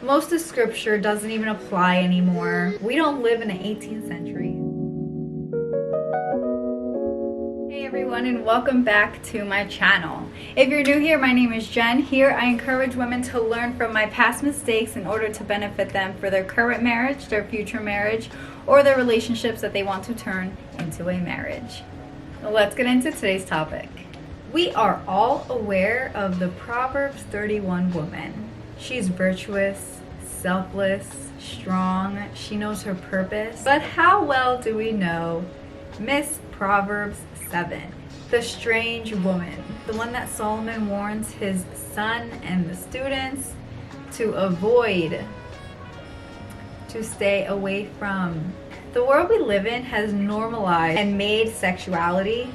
Most of scripture doesn't even apply anymore. We don't live in the 18th century. Hey everyone, and welcome back to my channel. If you're new here, my name is Jen. Here I encourage women to learn from my past mistakes in order to benefit them for their current marriage, their future marriage, or their relationships that they want to turn into a marriage. Let's get into today's topic. We are all aware of the Proverbs 31 woman. She's virtuous, selfless, strong. She knows her purpose. But how well do we know Miss Proverbs 7, the strange woman, the one that Solomon warns his son and the students to avoid, to stay away from? The world we live in has normalized and made sexuality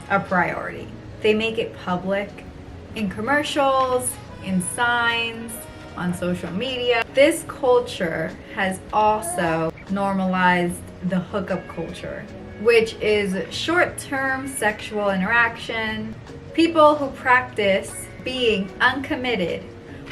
a priority. They make it public in commercials, in signs, on social media. This culture has also normalized the hookup culture, which is short-term sexual interaction, people who practice being uncommitted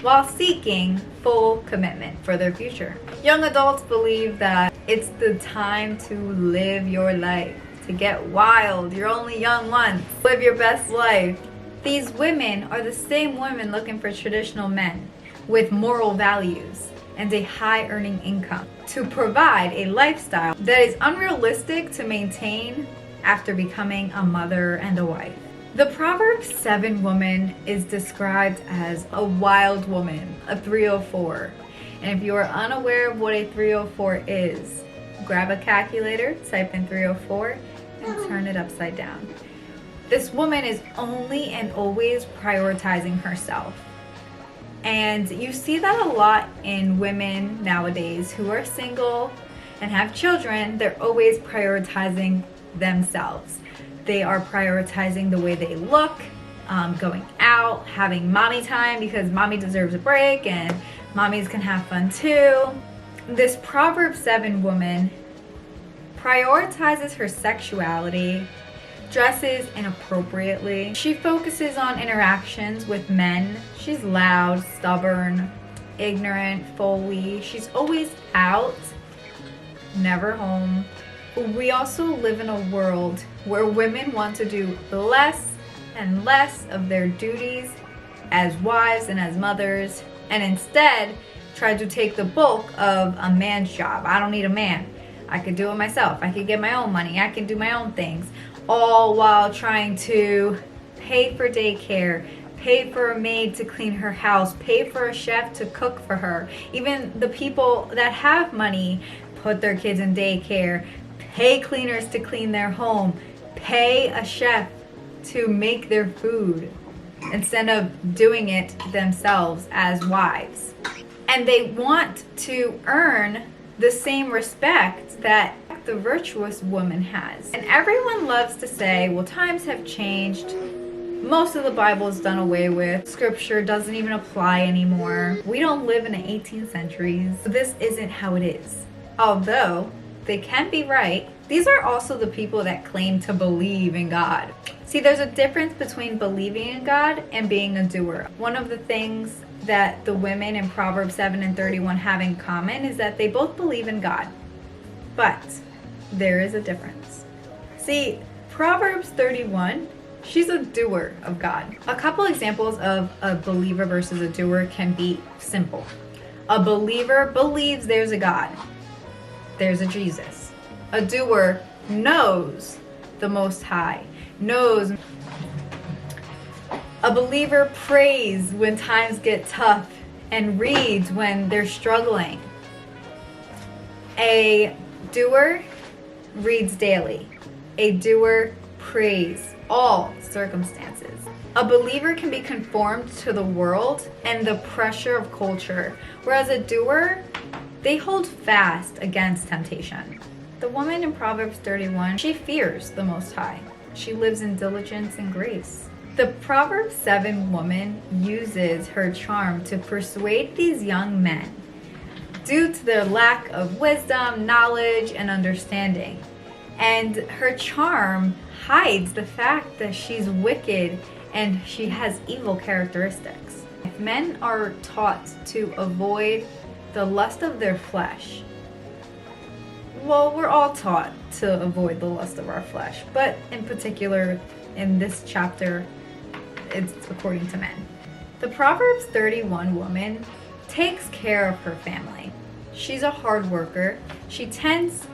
while seeking full commitment for their future. Young adults believe that it's the time to live your life, to get wild. You're only young once. Live your best life. These women are the same women looking for traditional men with moral values and a high earning income to provide a lifestyle that is unrealistic to maintain after becoming a mother and a wife. The Proverbs 7 woman is described as a wild woman, a 304. And if you are unaware of what a 304 is, grab a calculator, type in 304, and turn it upside down. This woman is only and always prioritizing herself. And you see that a lot in women nowadays who are single and have children. They're always prioritizing themselves. They are prioritizing the way they look, going out, having mommy time because mommy deserves a break and mommies can have fun too. This Proverbs 7 woman prioritizes her sexuality, dresses inappropriately. She focuses on interactions with men. She's loud, stubborn, ignorant, fully. She's always out, never home. We also live in a world where women want to do less and less of their duties as wives and as mothers, and instead try to take the bulk of a man's job. I don't need a man. I could do it myself. I could get my own money. I can do my own things. All while trying to pay for daycare, pay for a maid to clean her house, pay for a chef to cook for her. Even the people that have money put their kids in daycare, pay cleaners to clean their home, pay a chef to make their food instead of doing it themselves as wives. And they want to earn the same respect that the virtuous woman has. And everyone loves to say, well, times have changed. Most of the Bible is done away with. Scripture doesn't even apply anymore. We don't live in the 18th centuries. This isn't how it is. Although they can be right, these are also the people that claim to believe in God. See, there's a difference between believing in God and being a doer. One of the things that the women in Proverbs 7 and 31 have in common is that they both believe in God. But there is a difference. See, Proverbs 31, she's a doer of God. A couple examples of a believer versus a doer can be simple. A believer believes there's a God. There's a Jesus. A doer knows the Most High, knows. A believer prays when times get tough and reads when they're struggling. A doer reads daily. A doer prays all circumstances. A believer can be conformed to the world and the pressure of culture, whereas a doer, they hold fast against temptation. The woman in Proverbs 31, she fears the Most High. She lives in diligence and grace. The Proverbs 7 woman uses her charm to persuade these young men due to their lack of wisdom, knowledge, and understanding. And her charm hides the fact that she's wicked and she has evil characteristics. men are taught to avoid the lust of their flesh. Well, we're all taught to avoid the lust of our flesh, but in particular, in this chapter, it's according to men. The Proverbs 31 woman takes care of her family. She's a hard worker. She tends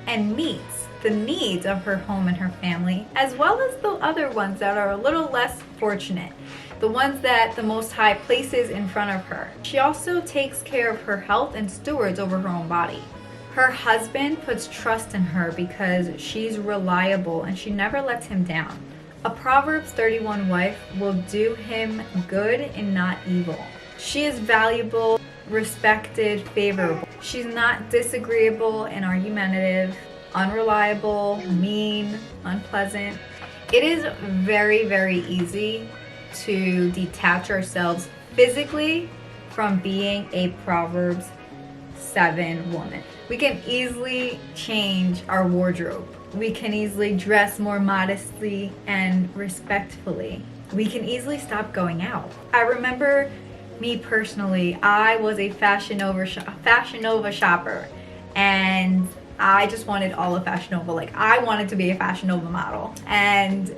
and meets the needs of her home and her family, as well as the other ones that are a little less fortunate, the ones that the Most High places in front of her. She also takes care of her health and stewards over her own body. Her husband puts trust in her because she's reliable and she never lets him down. A Proverbs 31 wife will do him good and not evil. She is valuable, respected, favorable. She's not disagreeable and argumentative, unreliable, mean, unpleasant. It is very, very easy to detach ourselves physically from being a Proverbs 7 woman. We can easily change our wardrobe. We can easily dress more modestly and respectfully. We can easily stop going out. I remember me personally, I was a Fashion Nova shopper, and I just wanted all of Fashion Nova. Like, I wanted to be a Fashion Nova model. And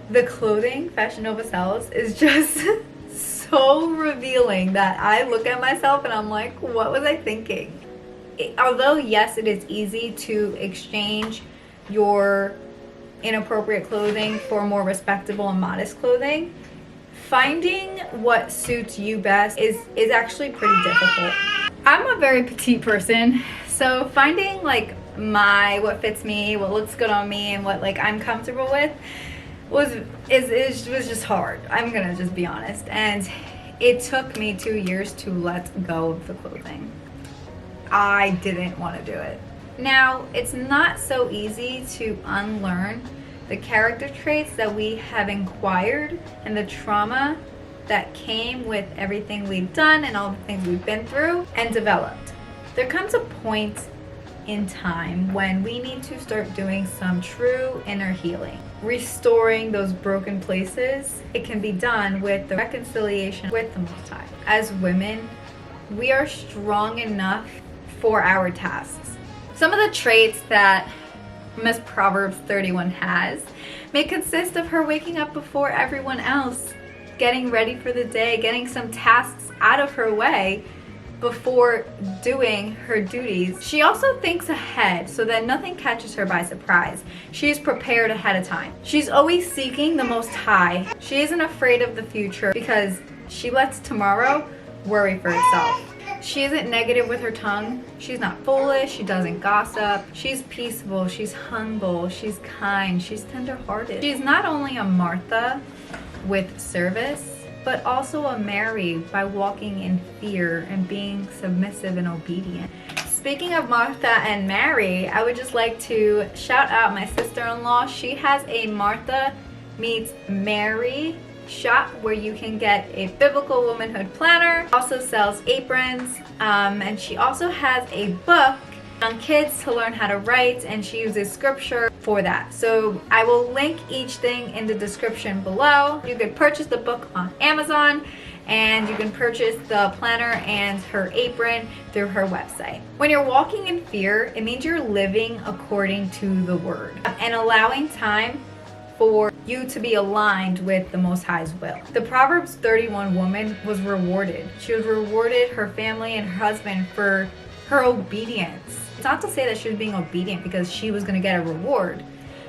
the clothing Fashion Nova sells is just so revealing that I look at myself and I'm like, what was I thinking? Although, yes, it is easy to exchange your inappropriate clothing for more respectable and modest clothing, finding what suits you best is actually pretty difficult. I'm a very petite person, so finding like what fits me, what looks good on me, and what like I'm comfortable with was just hard. I'm gonna just be honest, and it took me 2 years to let go of the clothing. I didn't want to do it. Now, it's not so easy to unlearn the character traits that we have acquired and the trauma that came with everything we've done and all the things we've been through and developed. There comes a point in time when we need to start doing some true inner healing, restoring those broken places. It can be done with the reconciliation with the Most High. As women, we are strong enough for our tasks. Some of the traits that Miss Proverbs 31 has may consist of her waking up before everyone else, getting ready for the day, getting some tasks out of her way before doing her duties. She also thinks ahead so that nothing catches her by surprise. She is prepared ahead of time. She's always seeking the Most High. She isn't afraid of the future because she lets tomorrow worry for itself. She isn't negative with her tongue. She's not foolish. She doesn't gossip. She's peaceful. She's humble. She's kind. She's tenderhearted. She's not only a Martha with service, but also a Mary by walking in fear and being submissive and obedient. Speaking of Martha and Mary, I would just like to shout out my sister-in-law. She has a Martha meets Mary shop where you can get a biblical womanhood planner. Also sells aprons, and she also has a book on kids to learn how to write, and she uses scripture for that. So I will link each thing in the description below. You can purchase the book on Amazon, and you can purchase the planner and her apron through her website. When you're walking in fear, it means you're living according to the word and allowing time for you to be aligned with the Most High's will. The Proverbs 31 woman was rewarded. She was rewarded, her family and her husband, for her obedience. It's not to say that she was being obedient because she was going to get a reward,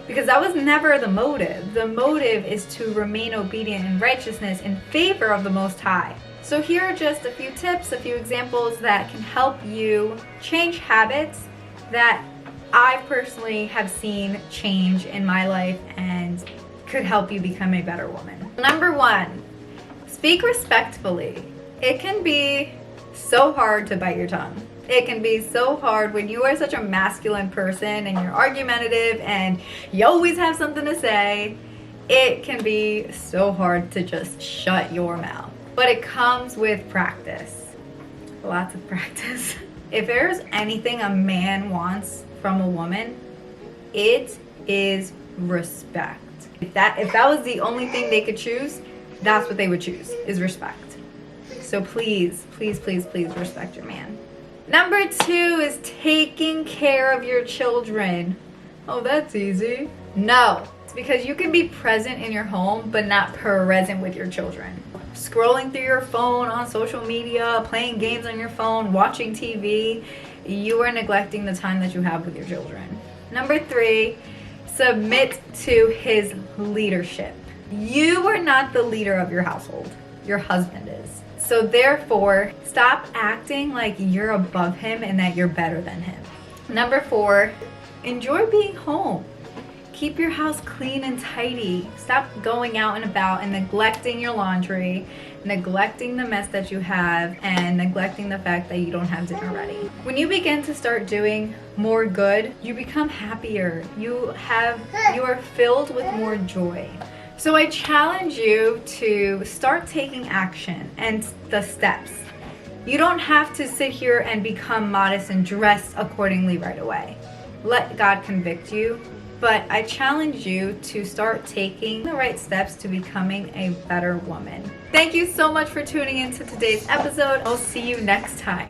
because that was never the motive. The motive is to remain obedient in righteousness in favor of the Most High. So here are just a few tips, a few examples that can help you change habits that I personally have seen change in my life and could help you become a better woman. Number 1, speak respectfully. It can be so hard to bite your tongue. It can be so hard when you are such a masculine person and you're argumentative and you always have something to say. It can be so hard to just shut your mouth. But it comes with practice. Lots of practice. If there's anything a man wants from a woman, it is respect. If that was the only thing they could choose, that's what they would choose, is respect. So please, please, please, please respect your man. Number 2 is taking care of your children. Oh, that's easy. No, it's because you can be present in your home, but not present with your children. Scrolling through your phone on social media, playing games on your phone, watching TV, you are neglecting the time that you have with your children. Number 3, submit to his leadership. You are not the leader of your household. Your husband is. So therefore, stop acting like you're above him and that you're better than him. Number 4, enjoy being home. Keep your house clean and tidy. Stop going out and about and neglecting your laundry, neglecting the mess that you have, and neglecting the fact that you don't have dinner ready. When you begin to start doing more good, you become happier. You are filled with more joy. So I challenge you to start taking action and the steps. You don't have to sit here and become modest and dress accordingly right away. Let God convict you. But I challenge you to start taking the right steps to becoming a better woman. Thank you so much for tuning into today's episode. I'll see you next time.